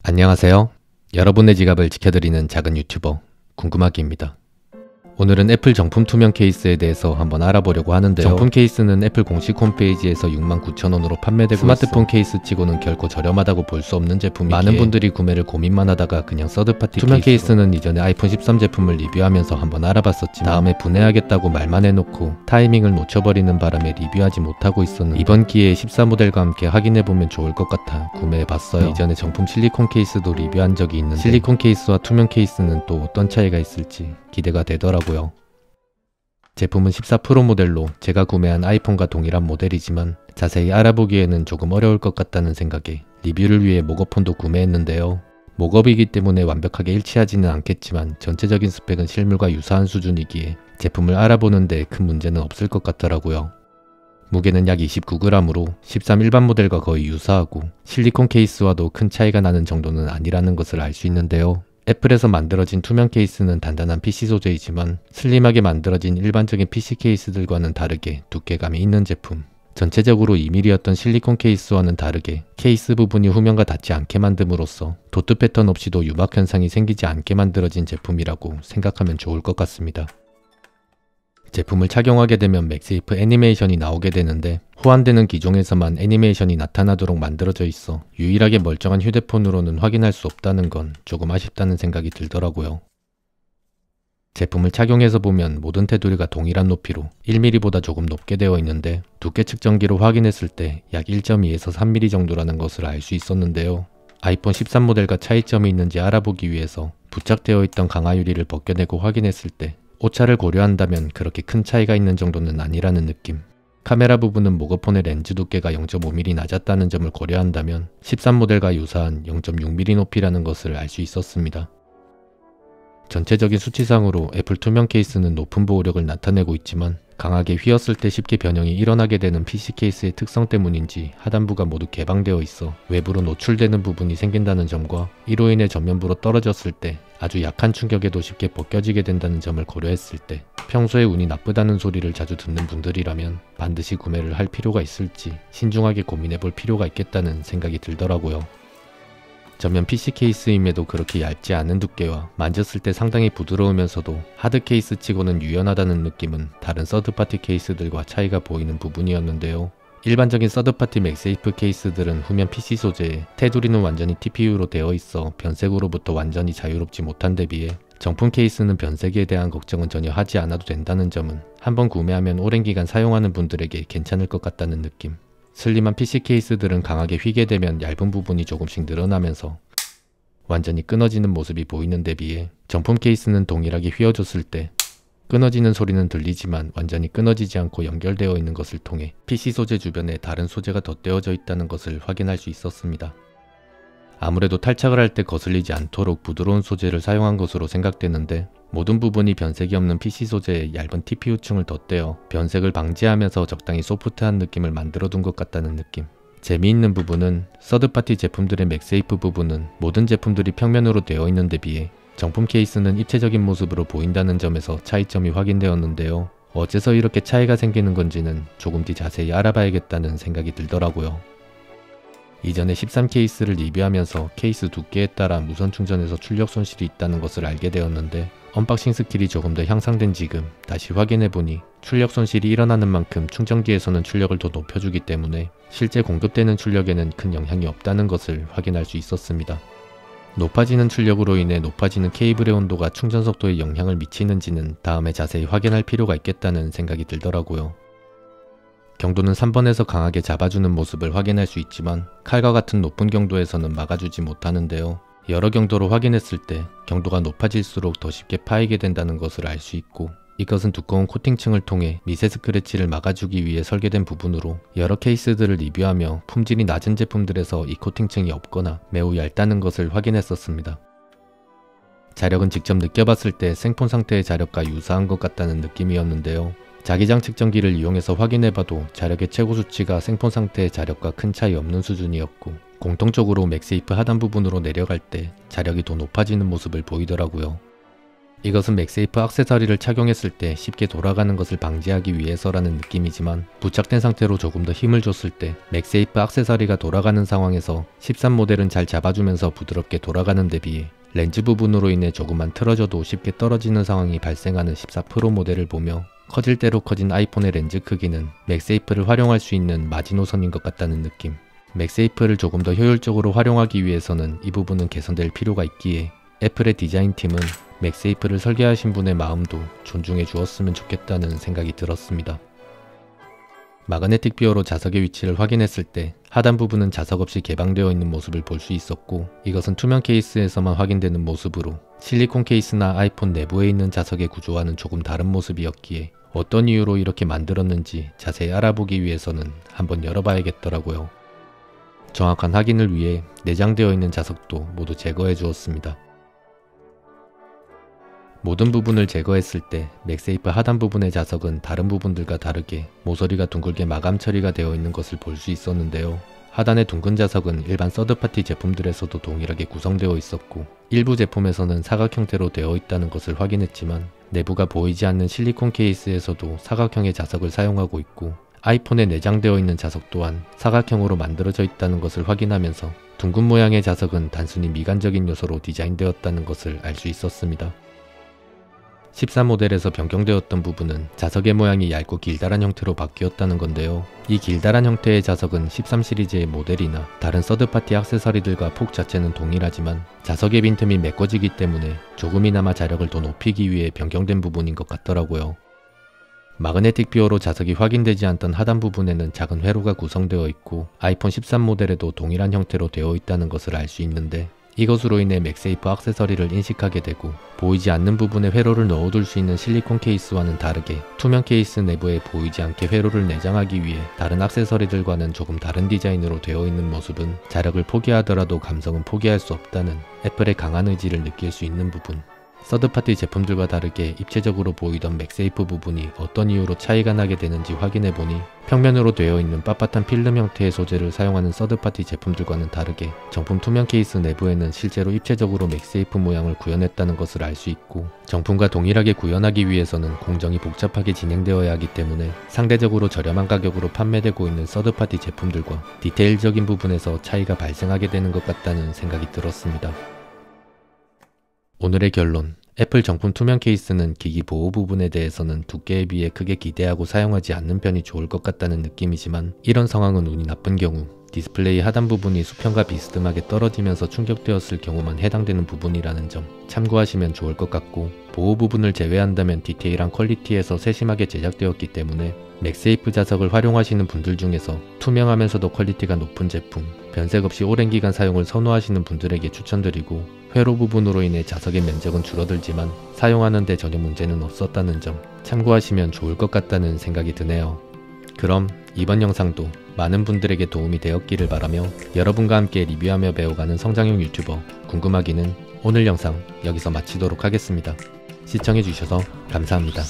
안녕하세요. 여러분의 지갑을 지켜드리는 작은 유튜버 궁금하기입니다. 오늘은 애플 정품 투명 케이스에 대해서 한번 알아보려고 하는데요. 정품 케이스는 애플 공식 홈페이지에서 69,000원으로 판매되고 스마트폰 케이스치고는 결코 저렴하다고 볼 수 없는 제품이기에 많은 분들이 구매를 고민만 하다가 그냥 서드파티 투명 케이스는 이전에 아이폰 13 제품을 리뷰하면서 한번 알아봤었지만 다음에 분해하겠다고 말만 해놓고 타이밍을 놓쳐버리는 바람에 리뷰하지 못하고 있었는데 이번 기회에 14 모델과 함께 확인해보면 좋을 것 같아 구매해봤어요. 이전에 정품 실리콘 케이스도 리뷰한 적이 있는데 실리콘 케이스와 투명 케이스는 또 어떤 차이가 있을지 기대가 되더라고요. 제품은 14 프로 모델로 제가 구매한 아이폰과 동일한 모델이지만 자세히 알아보기에는 조금 어려울 것 같다는 생각에 리뷰를 위해 목업폰도 구매했는데요. 목업이기 때문에 완벽하게 일치하지는 않겠지만 전체적인 스펙은 실물과 유사한 수준이기에 제품을 알아보는 데 큰 문제는 없을 것 같더라고요. 무게는 약 29g으로 13 일반 모델과 거의 유사하고 실리콘 케이스와도 큰 차이가 나는 정도는 아니라는 것을 알 수 있는데요. 애플에서 만들어진 투명 케이스는 단단한 PC 소재이지만 슬림하게 만들어진 일반적인 PC 케이스들과는 다르게 두께감이 있는 제품. 전체적으로 2mm였던 실리콘 케이스와는 다르게 케이스 부분이 후면과 닿지 않게 만듦으로써 도트 패턴 없이도 유막 현상이 생기지 않게 만들어진 제품이라고 생각하면 좋을 것 같습니다. 제품을 착용하게 되면 맥세이프 애니메이션이 나오게 되는데 호환되는 기종에서만 애니메이션이 나타나도록 만들어져 있어 유일하게 멀쩡한 휴대폰으로는 확인할 수 없다는 건 조금 아쉽다는 생각이 들더라고요. 제품을 착용해서 보면 모든 테두리가 동일한 높이로 1mm보다 조금 높게 되어 있는데 두께 측정기로 확인했을 때 약 1.2에서 3mm 정도라는 것을 알 수 있었는데요. 아이폰 13 모델과 차이점이 있는지 알아보기 위해서 부착되어 있던 강화 유리를 벗겨내고 확인했을 때 오차를 고려한다면 그렇게 큰 차이가 있는 정도는 아니라는 느낌. 카메라 부분은 모거폰의 렌즈 두께가 0.5mm 낮았다는 점을 고려한다면 13 모델과 유사한 0.6mm 높이라는 것을 알 수 있었습니다. 전체적인 수치상으로 애플 투명 케이스는 높은 보호력을 나타내고 있지만 강하게 휘었을 때 쉽게 변형이 일어나게 되는 PC 케이스의 특성 때문인지 하단부가 모두 개방되어 있어 외부로 노출되는 부분이 생긴다는 점과 이로 인해 전면부로 떨어졌을 때 아주 약한 충격에도 쉽게 벗겨지게 된다는 점을 고려했을 때 평소에 운이 나쁘다는 소리를 자주 듣는 분들이라면 반드시 구매를 할 필요가 있을지 신중하게 고민해볼 필요가 있겠다는 생각이 들더라고요. 전면 PC 케이스임에도 그렇게 얇지 않은 두께와 만졌을 때 상당히 부드러우면서도 하드 케이스 치고는 유연하다는 느낌은 다른 서드파티 케이스들과 차이가 보이는 부분이었는데요. 일반적인 서드파티 맥세이프 케이스들은 후면 PC 소재에 테두리는 완전히 TPU로 되어 있어 변색으로부터 완전히 자유롭지 못한 데 비해 정품 케이스는 변색에 대한 걱정은 전혀 하지 않아도 된다는 점은 한번 구매하면 오랜 기간 사용하는 분들에게 괜찮을 것 같다는 느낌. 슬림한 PC 케이스들은 강하게 휘게 되면 얇은 부분이 조금씩 늘어나면서 완전히 끊어지는 모습이 보이는 데 비해 정품 케이스는 동일하게 휘어졌을 때 끊어지는 소리는 들리지만 완전히 끊어지지 않고 연결되어 있는 것을 통해 PC 소재 주변에 다른 소재가 덧대어져 있다는 것을 확인할 수 있었습니다. 아무래도 탈착을 할 때 거슬리지 않도록 부드러운 소재를 사용한 것으로 생각되는데 모든 부분이 변색이 없는 PC 소재에 얇은 TPU층을 덧대어 변색을 방지하면서 적당히 소프트한 느낌을 만들어둔 것 같다는 느낌. 재미있는 부분은 서드파티 제품들의 맥세이프 부분은 모든 제품들이 평면으로 되어 있는 데 비해 정품 케이스는 입체적인 모습으로 보인다는 점에서 차이점이 확인되었는데요. 어째서 이렇게 차이가 생기는 건지는 조금 뒤 자세히 알아봐야겠다는 생각이 들더라고요. 이전에 13 케이스를 리뷰하면서 케이스 두께에 따라 무선 충전에서 출력 손실이 있다는 것을 알게 되었는데 언박싱 스킬이 조금 더 향상된 지금 다시 확인해보니 출력 손실이 일어나는 만큼 충전기에서는 출력을 더 높여주기 때문에 실제 공급되는 출력에는 큰 영향이 없다는 것을 확인할 수 있었습니다. 높아지는 출력으로 인해 높아지는 케이블의 온도가 충전 속도에 영향을 미치는지는 다음에 자세히 확인할 필요가 있겠다는 생각이 들더라고요. 경도는 3번에서 강하게 잡아주는 모습을 확인할 수 있지만 칼과 같은 높은 경도에서는 막아주지 못하는데요. 여러 경도로 확인했을 때 경도가 높아질수록 더 쉽게 파이게 된다는 것을 알 수 있고 이것은 두꺼운 코팅층을 통해 미세 스크래치를 막아주기 위해 설계된 부분으로 여러 케이스들을 리뷰하며 품질이 낮은 제품들에서 이 코팅층이 없거나 매우 얇다는 것을 확인했었습니다. 자력은 직접 느껴봤을 때 생폰 상태의 자력과 유사한 것 같다는 느낌이었는데요. 자기장 측정기를 이용해서 확인해봐도 자력의 최고 수치가 생폰 상태의 자력과 큰 차이 없는 수준이었고 공통적으로 맥세이프 하단 부분으로 내려갈 때 자력이 더 높아지는 모습을 보이더라고요. 이것은 맥세이프 액세서리를 착용했을 때 쉽게 돌아가는 것을 방지하기 위해서라는 느낌이지만 부착된 상태로 조금 더 힘을 줬을 때 맥세이프 액세서리가 돌아가는 상황에서 13 모델은 잘 잡아주면서 부드럽게 돌아가는 데 비해 렌즈 부분으로 인해 조금만 틀어져도 쉽게 떨어지는 상황이 발생하는 14 프로 모델을 보며 커질 대로 커진 아이폰의 렌즈 크기는 맥세이프를 활용할 수 있는 마지노선인 것 같다는 느낌. 맥세이프를 조금 더 효율적으로 활용하기 위해서는 이 부분은 개선될 필요가 있기에 애플의 디자인팀은 맥세이프를 설계하신 분의 마음도 존중해 주었으면 좋겠다는 생각이 들었습니다. 마그네틱 비어로 자석의 위치를 확인했을 때 하단 부분은 자석 없이 개방되어 있는 모습을 볼 수 있었고, 이것은 투명 케이스에서만 확인되는 모습으로 실리콘 케이스나 아이폰 내부에 있는 자석의 구조와는 조금 다른 모습이었기에 어떤 이유로 이렇게 만들었는지 자세히 알아보기 위해서는 한번 열어봐야겠더라고요. 정확한 확인을 위해 내장되어 있는 자석도 모두 제거해 주었습니다. 모든 부분을 제거했을 때 맥세이프 하단 부분의 자석은 다른 부분들과 다르게 모서리가 둥글게 마감 처리가 되어 있는 것을 볼 수 있었는데요. 하단의 둥근 자석은 일반 서드파티 제품들에서도 동일하게 구성되어 있었고, 일부 제품에서는 사각 형태로 되어 있다는 것을 확인했지만 내부가 보이지 않는 실리콘 케이스에서도 사각형의 자석을 사용하고 있고, 아이폰에 내장되어 있는 자석 또한 사각형으로 만들어져 있다는 것을 확인하면서 둥근 모양의 자석은 단순히 미관적인 요소로 디자인되었다는 것을 알 수 있었습니다. 14 모델에서 변경되었던 부분은 자석의 모양이 얇고 길다란 형태로 바뀌었다는 건데요. 이 길다란 형태의 자석은 13 시리즈의 모델이나 다른 서드파티 액세서리들과 폭 자체는 동일하지만 자석의 빈틈이 메꿔지기 때문에 조금이나마 자력을 더 높이기 위해 변경된 부분인 것 같더라고요. 마그네틱 비어로 자석이 확인되지 않던 하단 부분에는 작은 회로가 구성되어 있고, 아이폰 13 모델에도 동일한 형태로 되어 있다는 것을 알 수 있는데, 이것으로 인해 맥세이프 액세서리를 인식하게 되고 보이지 않는 부분에 회로를 넣어둘 수 있는 실리콘 케이스와는 다르게 투명 케이스 내부에 보이지 않게 회로를 내장하기 위해 다른 액세서리들과는 조금 다른 디자인으로 되어 있는 모습은 자력을 포기하더라도 감성은 포기할 수 없다는 애플의 강한 의지를 느낄 수 있는 부분. 서드파티 제품들과 다르게 입체적으로 보이던 맥세이프 부분이 어떤 이유로 차이가 나게 되는지 확인해보니 평면으로 되어 있는 빳빳한 필름 형태의 소재를 사용하는 서드파티 제품들과는 다르게 정품 투명 케이스 내부에는 실제로 입체적으로 맥세이프 모양을 구현했다는 것을 알 수 있고, 정품과 동일하게 구현하기 위해서는 공정이 복잡하게 진행되어야 하기 때문에 상대적으로 저렴한 가격으로 판매되고 있는 서드파티 제품들과 디테일적인 부분에서 차이가 발생하게 되는 것 같다는 생각이 들었습니다. 오늘의 결론. 애플 정품 투명 케이스는 기기 보호 부분에 대해서는 두께에 비해 크게 기대하고 사용하지 않는 편이 좋을 것 같다는 느낌이지만, 이런 상황은 운이 나쁜 경우 디스플레이 하단 부분이 수평과 비스듬하게 떨어지면서 충격되었을 경우만 해당되는 부분이라는 점 참고하시면 좋을 것 같고, 보호 부분을 제외한다면 디테일한 퀄리티에서 세심하게 제작되었기 때문에 맥세이프 자석을 활용하시는 분들 중에서 투명하면서도 퀄리티가 높은 제품, 변색 없이 오랜 기간 사용을 선호하시는 분들에게 추천드리고, 회로 부분으로 인해 자석의 면적은 줄어들지만 사용하는 데 전혀 문제는 없었다는 점 참고하시면 좋을 것 같다는 생각이 드네요. 그럼 이번 영상도 많은 분들에게 도움이 되었기를 바라며 여러분과 함께 리뷰하며 배워가는 성장형 유튜버 궁금하기는 오늘 영상 여기서 마치도록 하겠습니다. 시청해주셔서 감사합니다.